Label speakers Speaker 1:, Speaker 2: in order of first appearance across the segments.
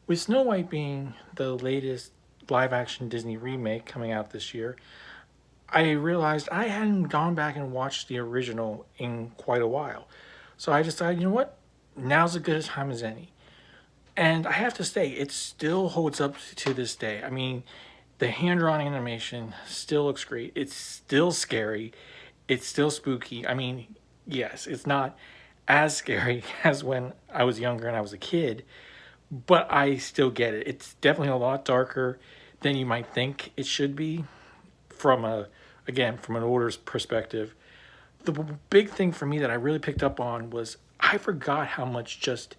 Speaker 1: With Snow White being the latest live action Disney remake coming out this year, I realized I hadn't gone back and watched the original in quite a while. So I decided, you know what? Now's as good a time as any. And I have to say, it still holds up to this day. I mean, the hand drawn animation still looks great. It's still scary. It's still spooky. I mean, yes, it's not as scary as when I was younger and I was a kid, but I still get it. It's definitely a lot darker than you might think it should be from a again from an older perspective. The big thing for me that I really picked up on was I forgot how much just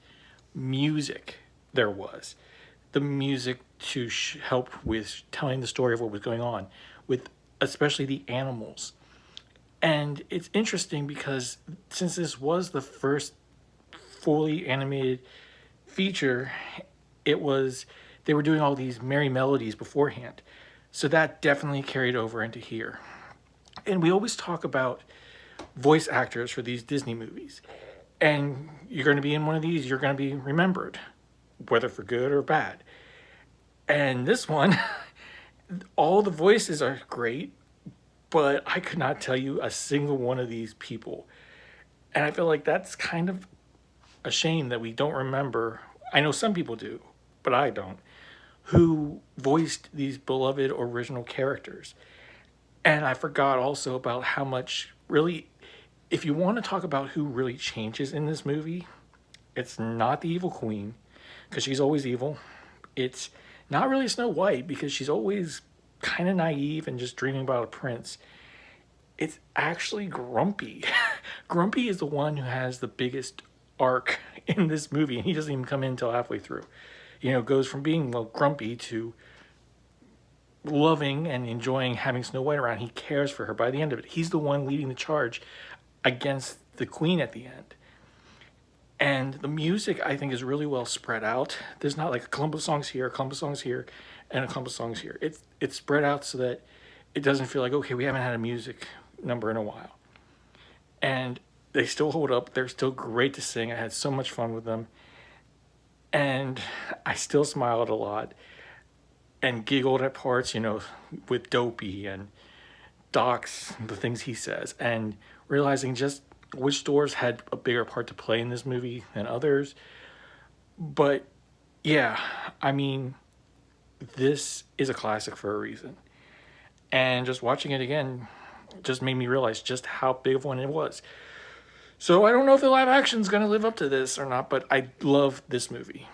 Speaker 1: music there was. The music to help with telling the story of what was going on, with especially the animals. And it's interesting because since this was the first fully animated feature, it was they were doing all these merry melodies beforehand. So that definitely carried over into here. And we always talk about voice actors for these Disney movies. And you're going to be in one of these, you're going to be remembered, whether for good or bad. And this one, all the voices are great, but I could not tell you a single one of these people. And I feel like that's kind of a shame that we don't remember. I know some people do, but I don't, who voiced these beloved original characters. And I forgot also about how much really, if you want to talk about who really changes in this movie, it's not the evil queen, because she's always evil. It's not really Snow White, because she's always kind of naive and just dreaming about a prince. It's actually Grumpy. Grumpy is the one who has the biggest arc in this movie, and he doesn't even come in until halfway through. You know, goes from being grumpy to loving and enjoying having Snow White around. He cares for her by the end of it. He's the one leading the charge against the queen at the end. And the music, I think, is really well spread out. There's not like a clump of songs here, a clump of songs here, and a clump of songs here. It's spread out so that it doesn't feel like, okay, we haven't had a music number in a while. And they still hold up. They're still great to sing. I had so much fun with them. And I still smiled a lot and giggled at parts, with Dopey and Doc's, the things he says, and realizing just which dwarves had a bigger part to play in this movie than others. But yeah, I mean, this is a classic for a reason. And just watching it again just made me realize just how big of one it was. So I don't know if the live action is going to live up to this or not, but I love this movie.